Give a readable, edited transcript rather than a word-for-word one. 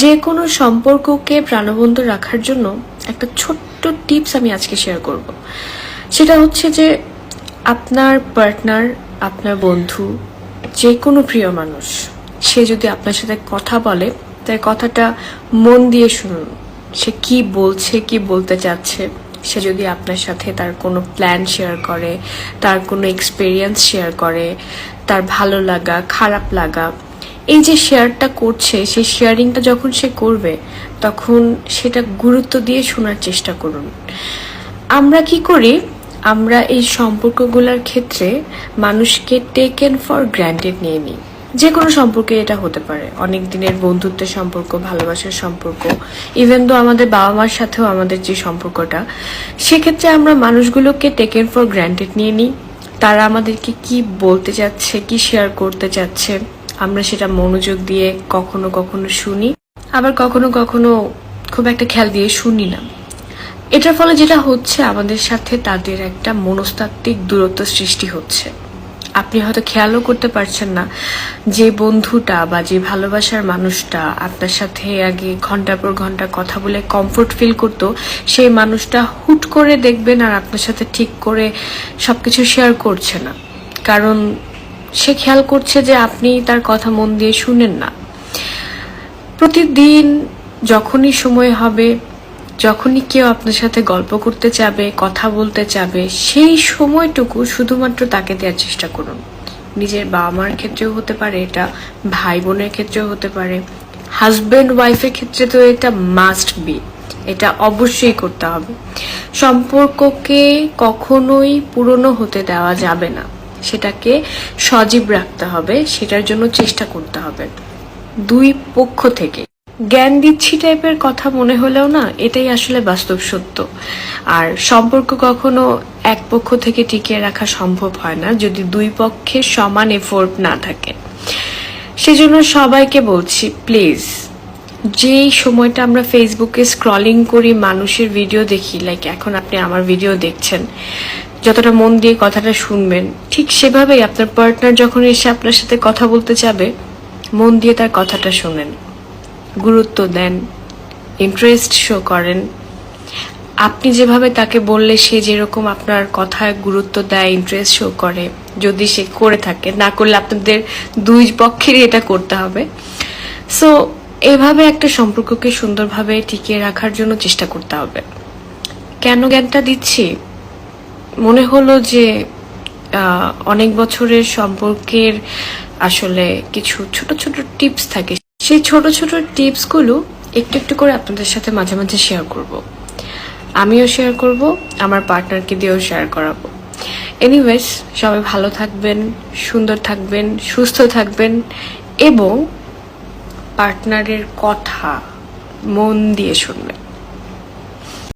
যে কোনো সম্পর্ককে প্রাণবন্ত রাখার জন্য একটা ছোট্ট টিপস আমি আজকে শেয়ার করব। সেটা হচ্ছে যে আপনার পার্টনার, আপনার বন্ধু, যে কোনো প্রিয় মানুষ সে যদি আপনার সাথে কথা বলে তার কথাটা মন দিয়ে শুনুন। সে কি বলছে, কি বলতে চাচ্ছে। সে যদি আপনার সাথে তার কোনো প্ল্যান শেয়ার করে, তার কোনো এক্সপিরিয়েন্স শেয়ার করে, তার ভালো লাগা, খারাপ লাগা, এই যে শেয়ারটা করছে, সেই শেয়ারিংটা যখন সে করবে তখন সেটা গুরুত্ব দিয়ে শোনার চেষ্টা করুন। আমরা কি করি, আমরা এই সম্পর্কগুলোর ক্ষেত্রে মানুষকে টেকেন ফর গ্র্যান্টেড নিয়ে নিই। যে কোনো সম্পর্কে এটা হতে পারে, অনেক দিনের বন্ধুত্বের সম্পর্ক, ভালোবাসার সম্পর্ক, ইভেন তো আমাদের বাবা মার সাথেও আমাদের যে সম্পর্কটা, সেক্ষেত্রে আমরা মানুষগুলোকে টেকেন ফর গ্র্যান্টেড নিয়ে নিই। তারা আমাদেরকে কি বলতে চাচ্ছে, কি শেয়ার করতে চাচ্ছে, আমরা সেটা মনোযোগ দিয়ে কখনো কখনো শুনি, আবার কখনো কখনো খুব একটা খেয়াল দিয়ে শুনি না। এটার ফলে যেটা হচ্ছে, আমাদের সাথে তাদের একটা মনস্তাত্ত্বিক দূরত্ব সৃষ্টি হচ্ছে। আপনি হয়তো খেয়ালও করতে পারছেন না যে বন্ধুটা বা যে ভালোবাসার মানুষটা আপনার সাথে আগে ঘন্টার পর ঘন্টা কথা বলে কমফোর্ট ফিল করতো, সেই মানুষটা হুট করে দেখবেন আর আপনার সাথে ঠিক করে সবকিছু শেয়ার করছে না। কারণ সে খেয়াল করছে যে আপনি তার কথা মন দিয়ে শুনেন না। প্রতিদিন যখনই সময় হবে, যখনই কেউ আপনার সাথে গল্প করতে চাবে, কথা বলতে চাবে, সেই সময়টুকু শুধুমাত্র তাকে দেওয়ার চেষ্টা করুন। নিজের বাবা মার ক্ষেত্রেও হতে পারে এটা, ভাই বোনের ক্ষেত্রেও হতে পারে, হাজব্যান্ড ওয়াইফের ক্ষেত্রে তো এটা মাস্ট বি, এটা অবশ্যই করতে হবে। সম্পর্ককে কখনোই পুরনো হতে দেওয়া যাবে না, সেটাকে সজীব রাখতে হবে, সেটার জন্য চেষ্টা করতে হবে দুই পক্ষ থেকে। জ্ঞান দিচ্ছি টাইপের কথা মনে হলেও না, এটাই আসলে বাস্তব সত্য। আর সম্পর্ক কখনো এক পক্ষ থেকে টিকিয়ে রাখা সম্ভব হয় না যদি দুই পক্ষের সমান এফোর্ট না থাকে। সেজন্য সবাইকে বলছি, প্লিজ, যেই সময়টা আমরা ফেসবুকে স্ক্রলিং করি, মানুষের ভিডিও দেখি, লাইক এখন আপনি আমার ভিডিও দেখছেন, যতটা মন দিয়ে কথাটা শুনবেন, ঠিক সেভাবেই আপনার পার্টনার যখন এসে আপনার সাথে কথা বলতে চাবে, মন দিয়ে তার কথাটা শোনেন, গুরুত্ব দেন, ইন্টারেস্ট শো করেন। আপনি যেভাবে তাকে বললে সে যেরকম আপনার কথায় গুরুত্ব দেয়, ইন্টারেস্ট শো করে, যদি সে করে থাকে, না করলে আপনাদের দুই পক্ষেরই এটা করতে হবে। সো এভাবে একটা সম্পর্ককে সুন্দরভাবে টিকিয়ে রাখার জন্য চেষ্টা করতে হবে। কেন জ্ঞানটা দিচ্ছি, মনে হলো যে অনেক বছরের সম্পর্কের আসলে কিছু ছোট ছোট টিপস থাকে, সেই ছোট ছোট টিপসগুলো একটু একটু করে আপনাদের সাথে মাঝে মাঝে শেয়ার করব। আমিও শেয়ার করব, আমার পার্টনারকে দিয়েও শেয়ার করাবো। এনিওয়েজ, সবাই ভালো থাকবেন, সুন্দর থাকবেন, সুস্থ থাকবেন এবং পার্টনারের কথা মন দিয়ে শুনবেন।